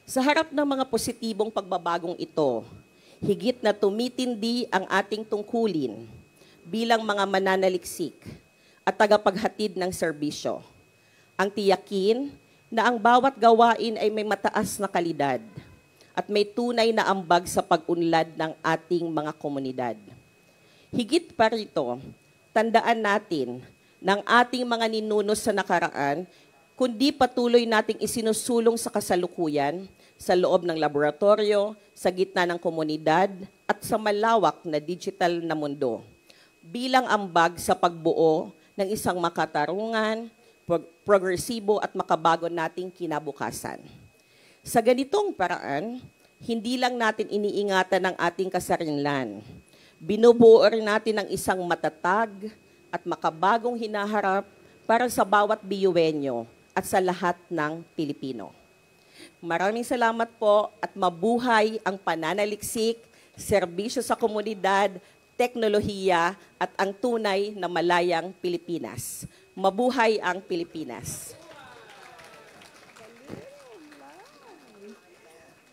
Sa harap ng mga positibong pagbabagong ito, higit na tumitindi ang ating tungkulin bilang mga mananaliksik at tagapaghatid ng serbisyo. Ang tiyakin na ang bawat gawain ay may mataas na kalidad at may tunay na ambag sa pag-unlad ng ating mga komunidad. Higit pa rito, tandaan natin ng ating mga ninuno sa nakaraan, kundi patuloy nating isinusulong sa kasalukuyan, sa loob ng laboratorio, sa gitna ng komunidad, at sa malawak na digital na mundo, bilang ambag sa pagbuo ng isang makatarungan, progresibo at makabago nating kinabukasan. Sa ganitong paraan, hindi lang natin iniingatan ang ating kasarinlan, binubuo rin natin ang isang matatag at makabagong hinaharap para sa bawat biyuwenyo at sa lahat ng Pilipino. Maraming salamat po at mabuhay ang pananaliksik, serbisyo sa komunidad, teknolohiya at ang tunay na malayang Pilipinas. Mabuhay ang Pilipinas.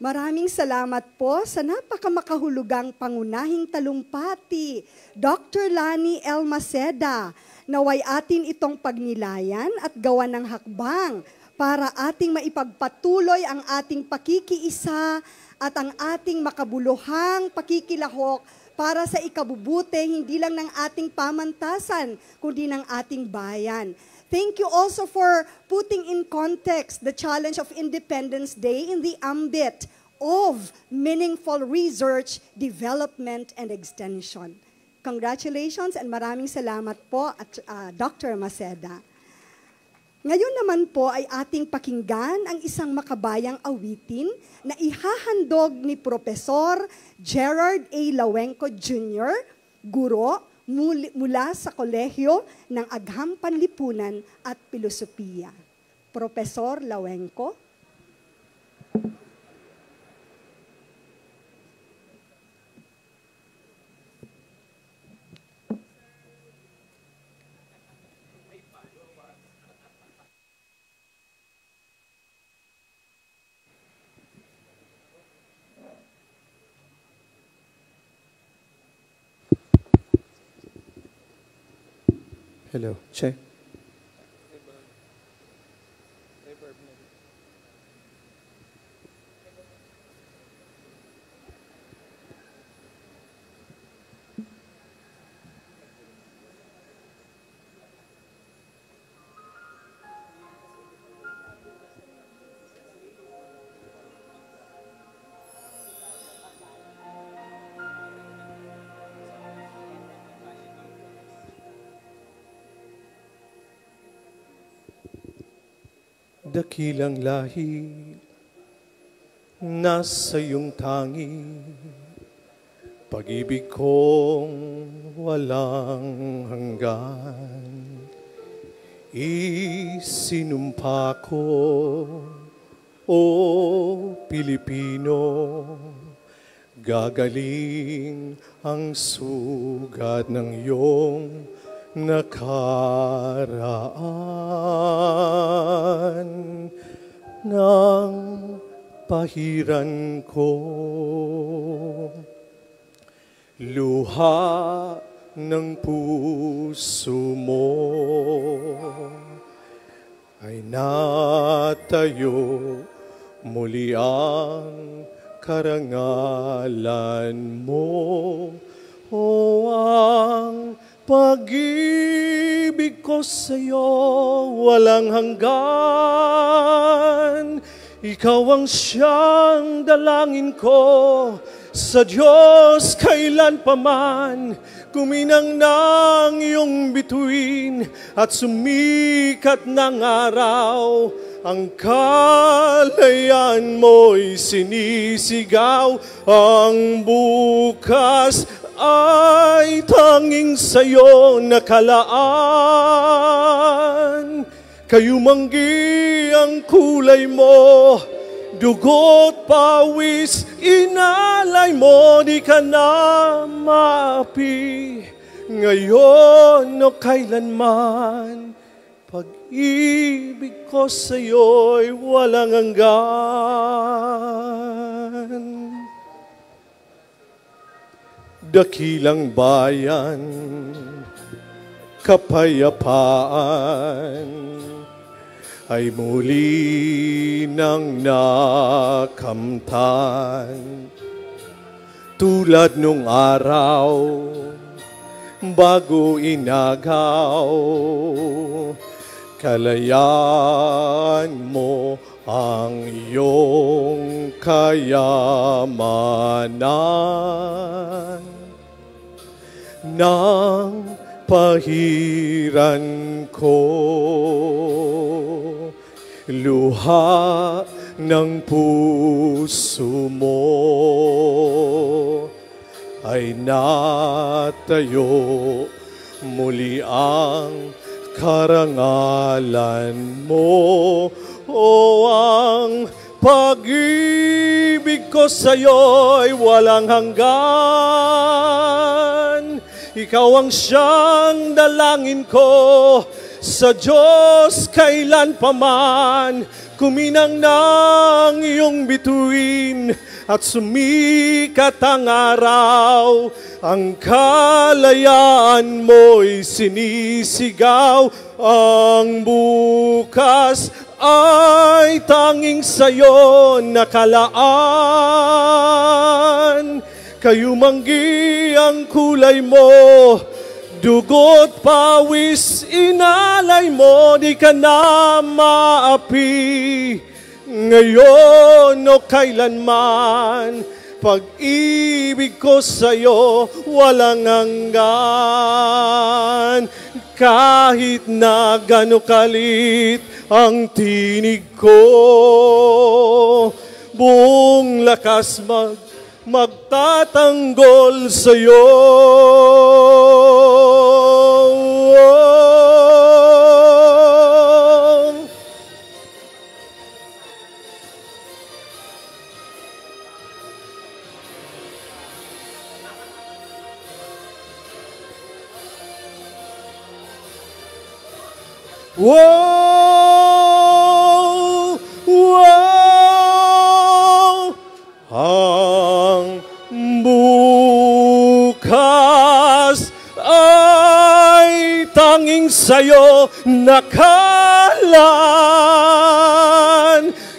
Maraming salamat po sa napakamakahulugang pangunahing talumpati, Dr. Lani L. Maceda, naway atin itong pagnilayan at gawa ng hakbang para ating maipagpatuloy ang ating pakikiisa at ang ating makabuluhang pakikilahok para sa ikabubuti hindi lang ng ating pamantasan, kundi ng ating bayan. Thank you also for putting in context the challenge of Independence Day in the ambit of meaningful research, development, and extension. Congratulations and maraming salamat po at Dr. Maceda. Ngayon naman po ay ating pakinggan ang isang makabayang awitin na ihahandog ni Professor Gerard A. Lawenco Jr., guro mula sa Kolehiyo ng Agham Panlipunan at Pilosopiya. Professor Lawenco. Hello, check. Dakilang lahi, nasa iyong tangi, pag-ibig kong walang hanggan. Isinumpa ko, o Pilipino, gagaling ang sugat ng iyong nakaraan ng pahiran ko. Luha ng puso mo ay natayo muli ang karangalan mo. O ang pag-ibig ko sa'yo walang hanggan. Ikaw ang siyang dalangin ko sa Diyos kailan paman. Kuminang ng iyong bituin at sumikat ng araw. Ang kalayaan mo'y sinisigaw. Ang bukas ay tanging sa'yo nakalaan. Kayumanggi ang kulay mo, dugo't pawis, inalay mo, di ka na maapi. Ngayon o kailanman, pag-ibig ko sa'yo'y walang hanggan. Dakilang bayan, kapayapaan, ay muli nang nakamtan. Tulad nung araw, bago inagaw, kalayaan mo ang iyong kayamanan. Nang pahiran ko, luha ng puso mo ay natayo muli ang karangalan mo. O ang pag-ibig ko sa'yo'y walang hanggan. Ikaw ang siyang dalangin ko sa Diyos kailan paman. kuminang ng iyong bituin at sumikat ang araw. Ang kalayaan mo'y sinisigaw. Ang bukas ay tanging sa'yo nakalaan. Kayumanggi ang kulay mo, dugo't pawis inalay mo, di ka na maapi. Ngayon o kailanman, pag-ibig ko sa'yo walang hanggan. Kahit na gano'ng kalit ang tinig ko, buong lakas magtatanggol sa'yo. Wow! Wow! Ang bukas ay tanging sa'yo nakalaan.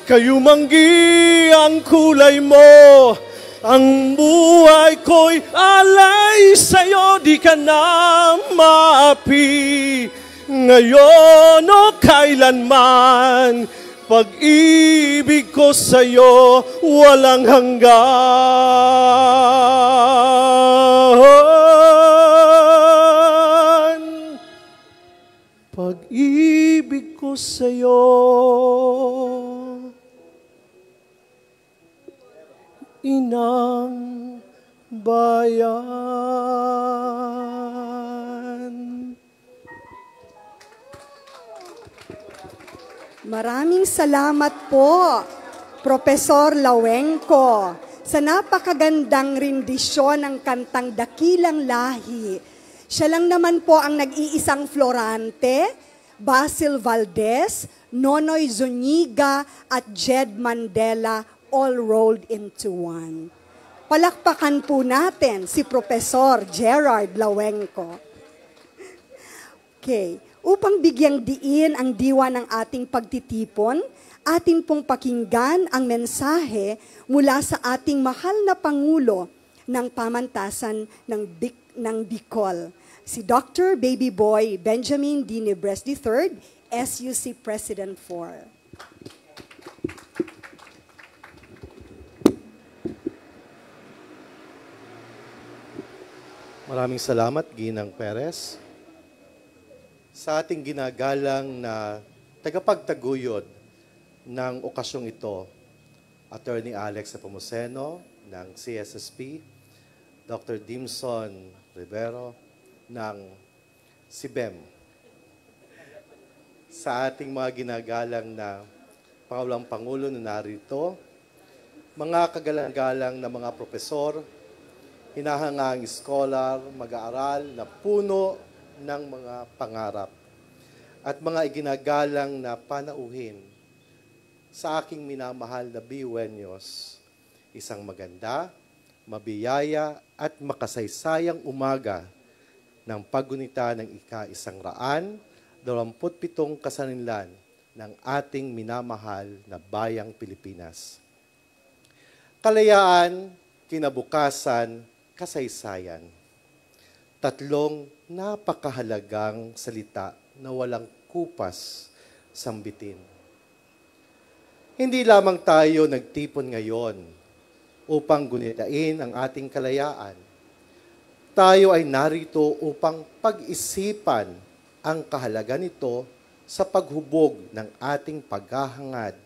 Kayumanggi ang kulay mo, ang buhay ko'y alay sa'yo, di ka na maapi. Ngayon o kailanman, pag-ibig ko sa'yo walang hanggan. Pag-ibig ko sa'yo inang bayan. Maraming salamat po, Professor Lawenco, sa napakagandang rendisyon ng kantang Dakilang Lahi. Siya lang naman po ang nag-iisang Florante, Basil Valdez, Nonoy Zuniga at Jed Mandela all rolled into one. Palakpakan po natin si Professor Gerard Lawenco. Okay. Upang bigyang diin ang diwa ng ating pagtitipon, atin pong pakinggan ang mensahe mula sa ating mahal na Pangulo ng Pamantasan ng Bicol, si Dr. Baby Boy Benjamin D. Nebres III, SUC President 4. Maraming salamat, Ginang Perez. Sa ating ginagalang na tagapagtaguyod ng okasyong ito, Attorney Alex Nepomuceno ng CSSP, Dr. Dimson Rivero ng CBEM. Sa ating mga ginagalang na Pangulong Pangulo na narito, mga kagalang-galang na mga profesor, hinahangang scholar, mag-aaral na puno ng mga pangarap at mga iginagalang na panauhin sa aking minamahal na Biwenyos, isang maganda, mabiyaya at makasaysayang umaga ng paggunita ng ika-127 kasaninlan ng ating minamahal na bayang Pilipinas. Kalayaan, kinabukasan, kasaysayan. Tatlong napakahalagang salita na walang kupas sambitin. Hindi lamang tayo nagtipon ngayon upang gunitain ang ating kalayaan. Tayo ay narito upang pag-isipan ang kahalaga nito sa paghubog ng ating paghahangad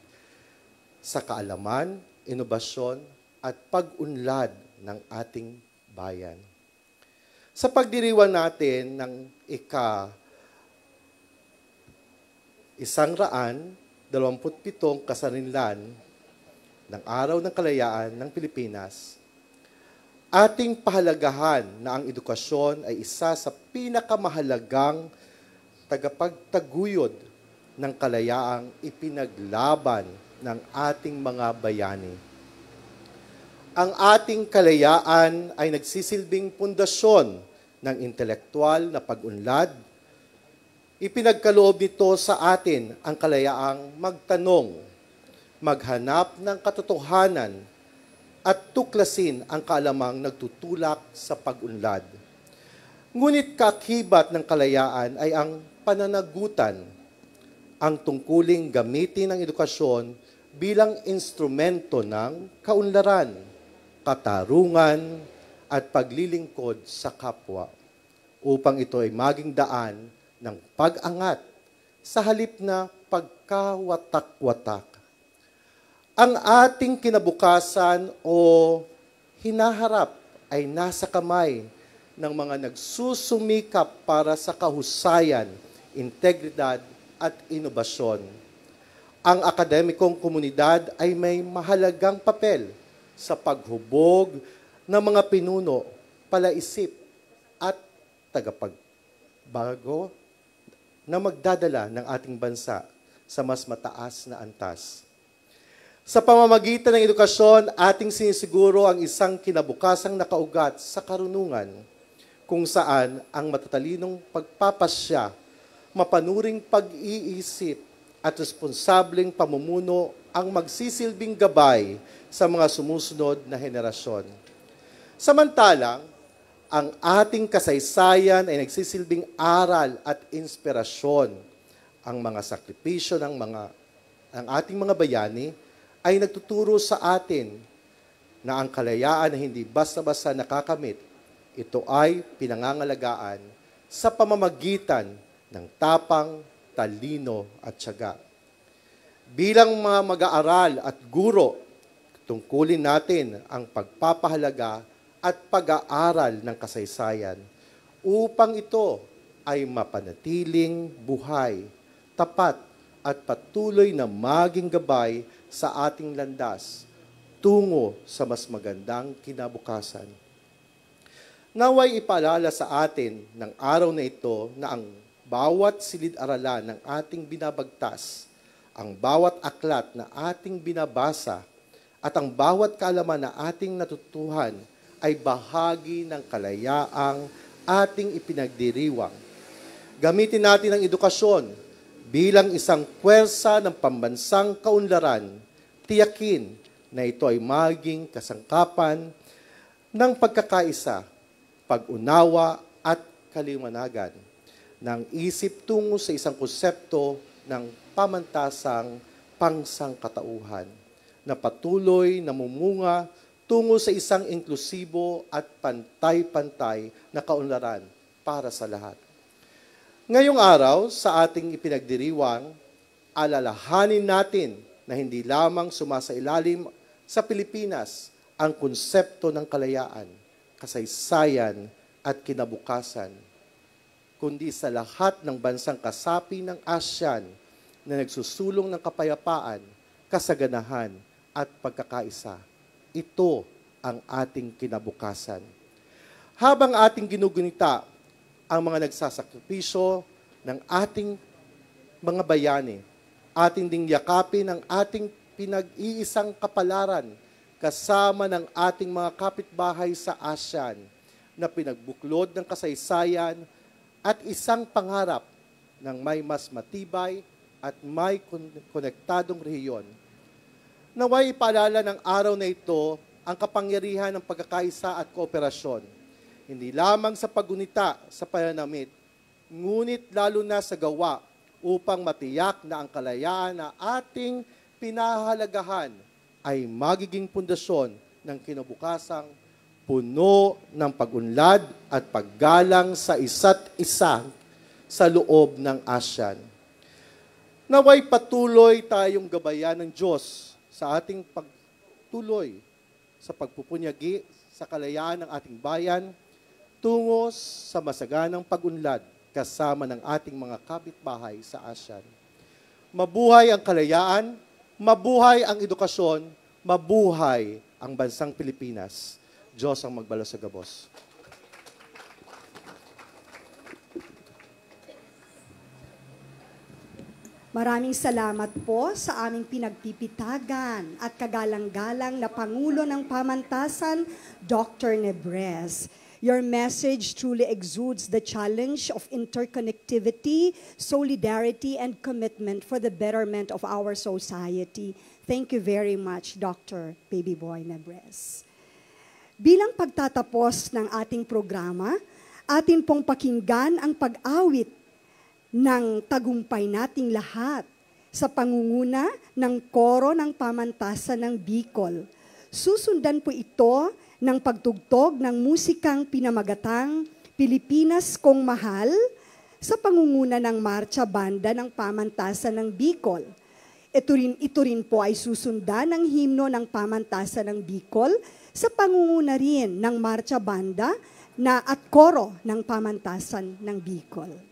sa kaalaman, inobasyon at pag-unlad ng ating bayan. Sa pagdiriwang natin ng ika-127 kasaninlan ng Araw ng Kalayaan ng Pilipinas, ating pahalagahan na ang edukasyon ay isa sa pinakamahalagang tagapagtaguyod ng kalayaang ipinaglaban ng ating mga bayani. Ang ating kalayaan ay nagsisilbing pundasyon ng intelektual na pag-unlad. Ipinagkaloob nito sa atin ang kalayaang magtanong, maghanap ng katotohanan, at tuklasin ang kaalamang nagtutulak sa pag-unlad. Ngunit kakibat ng kalayaan ay ang pananagutan, ang tungkuling gamitin ng edukasyon bilang instrumento ng kaunlaran, katarungan, at paglilingkod sa kapwa, upang ito ay maging daan ng pag-angat sa halip na pagkawatak-watak. Ang ating kinabukasan o hinaharap ay nasa kamay ng mga nagsusumikap para sa kahusayan, integridad at inobasyon. Ang akademikong komunidad ay may mahalagang papel sa paghubog ng mga pinuno, palaisip at tagapagbago na magdadala ng ating bansa sa mas mataas na antas. Sa pamamagitan ng edukasyon, ating sinisiguro ang isang kinabukasang nakaugat sa karunungan, kung saan ang matatalinong pagpapasya, mapanuring pag-iisip at responsableng pamumuno ang magsisilbing gabay sa mga sumusunod na henerasyon. Samantalang, ang ating kasaysayan ay nagsisilbing aral at inspirasyon. Ang mga sakripisyo ng ating mga bayani ay nagtuturo sa atin na ang kalayaan na hindi basta-basta nakakamit, ito ay pinangangalagaan sa pamamagitan ng tapang, talino at tiyaga. Bilang mga mag-aaral at guro, tungkulin natin ang pagpapahalaga at pag-aaral ng kasaysayan upang ito ay mapanatiling buhay, tapat at patuloy na maging gabay sa ating landas tungo sa mas magandang kinabukasan. Naway ipaalala sa atin ng araw na ito na ang bawat silid-aralan ng ating binabagtas, ang bawat aklat na ating binabasa, at ang bawat kaalaman na ating natutuhan ay bahagi ng kalayaang ating ipinagdiriwang. Gamitin natin ang edukasyon bilang isang puwersa ng pambansang kaunlaran, tiyakin na ito ay maging kasangkapan ng pagkakaisa, pag-unawa at kaliwanagan ng isip tungo sa isang konsepto ng pamantasang pangsangkatauhan na patuloy na mumunga tungo sa isang inklusibo at pantay-pantay na kaunlaran para sa lahat. Ngayong araw, sa ating ipinagdiriwang, alalahanin natin na hindi lamang sumasailalim sa Pilipinas ang konsepto ng kalayaan, kasaysayan at kinabukasan, kundi sa lahat ng bansang kasapi ng ASEAN na nagsusulong ng kapayapaan, kasaganahan at pagkakaisa. Ito ang ating kinabukasan. Habang ating ginugunita ang mga nagsasakripisyo ng ating mga bayani, ating ding yakapin ang ating pinag-iisang kapalaran kasama ng ating mga kapitbahay sa ASEAN na pinagbuklod ng kasaysayan at isang pangarap ng may mas matibay at may konektadong rehiyon. Naway ipaalala ng araw na ito ang kapangyarihan ng pagkakaisa at kooperasyon, hindi lamang sa paggunita sa pananamit, ngunit lalo na sa gawa upang matiyak na ang kalayaan na ating pinahalagahan ay magiging pundasyon ng kinabukasang puno ng pag-unlad at paggalang sa isa't isa sa loob ng ASEAN. Naway patuloy tayong gabayan ng Diyos sa ating pagtuloy sa pagpupunyagi sa kalayaan ng ating bayan tungo sa masaganang pag-unlad kasama ng ating mga kapitbahay sa ASEAN. Mabuhay ang kalayaan, mabuhay ang edukasyon, mabuhay ang bansang Pilipinas. Diyos ang magbalo sa gabos. Maraming salamat po sa aming pinagpipitagan at kagalang-galang na Pangulo ng Pamantasan, Dr. Nebres. Your message truly exudes the challenge of interconnectivity, solidarity, and commitment for the betterment of our society. Thank you very much, Dr. Baby Boy Nebres. Bilang pagtatapos ng ating programa, atin pong pakinggan ang pag-awit ng tagumpay nating lahat sa pangunguna ng koro ng pamantasan ng Bicol. Susundan po ito ng pagtugtog ng musikang pinamagatang Pilipinas Kong Mahal sa pangunguna ng Marcha Banda ng Pamantasan ng Bicol. Ito rin po ay susundan ng himno ng Pamantasan ng Bicol sa pangunguna rin ng Marcha Banda at koro ng Pamantasan ng Bicol.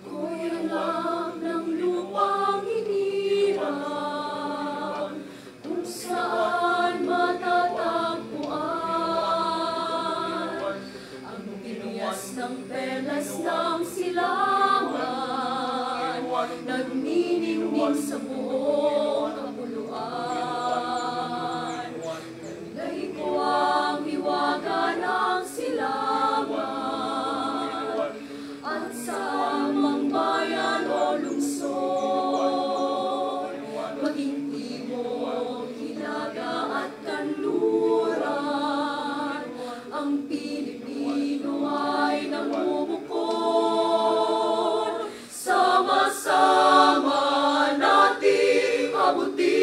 Kulang ng lupang hinirang, kung saan matatagpuan ang tinias ng perlas ng silangan, nagniningning sa buong kapuluan. Kanila'y ko ang hiwaga ng silangan, at sa mang bayan o lungsod, maging timog, hilaga at kanluran, ang Pilipino ay namumukod. Sama-sama nating abutin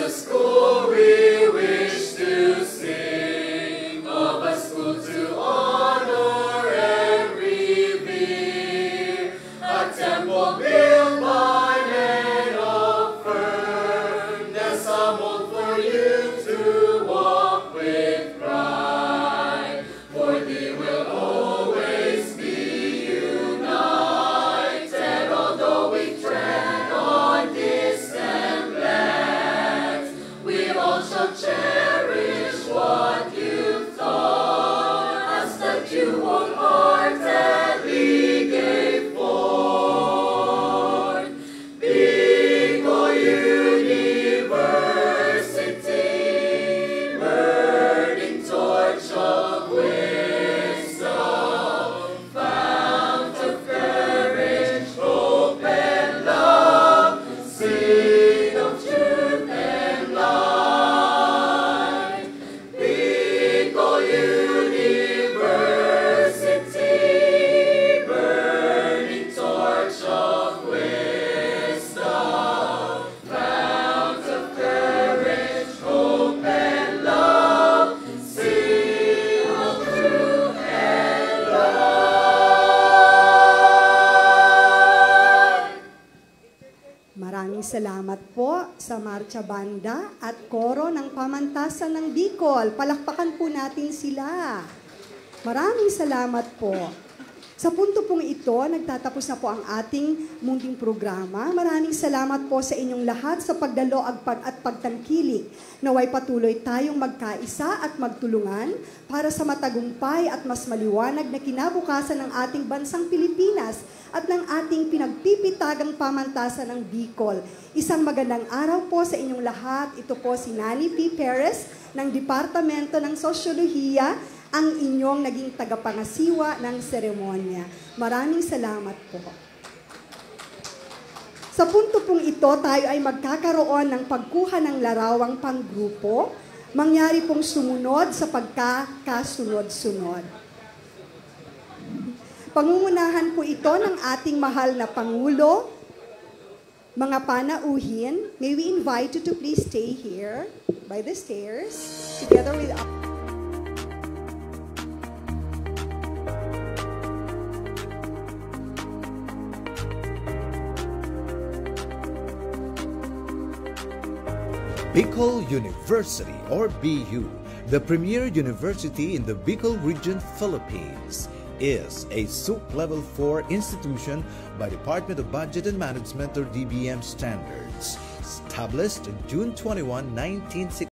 school we wish to sing, of a school to honor and revere, a temple built by men of firmness, a mold for you to walk with pride, for thee will always be united, although we tread on distant lands, we all shall cherish what you've taught us, that you wholeheartedly gave forth. Bicol University, burning torch of wisdom, fount of courage, hope and love, seed of truth and light. Bicol University, burning torch of wisdom, fount of courage, hope and love, seed of truth and light. Maraming salamat po sa Marcha Banda at Koro ng Pamantasan ng Bicol. Palakpakan po natin sila. Maraming salamat po. Sa punto pong ito, nagtatapos na po ang ating munting programa. Maraming salamat po sa inyong lahat sa pagdalo at pagtangkilik. Naway patuloy tayong magkaisa at magtulungan para sa matagumpay at mas maliwanag na kinabukasan ng ating bansang Pilipinas at ng ating pinagpipitagang pamantasan ng Bicol. Isang magandang araw po sa inyong lahat. Ito po si Nani P. Perez ng Departamento ng Sosyolohiya, ang inyong naging tagapangasiwa ng seremonya. Maraming salamat po. Sa punto pong ito, tayo ay magkakaroon ng pagkuha ng larawang panggrupo, mangyari pong sumunod sa pagkakasunod-sunod. Pangungunahan po ito ng ating mahal na Pangulo. Mga panauhin, may we invite you to please stay here by the stairs together with Bicol University, or BU, the premier university in the Bicol region, Philippines, is a SUP Level 4 institution by Department of Budget and Management, or DBM standards, established June 21, 1960.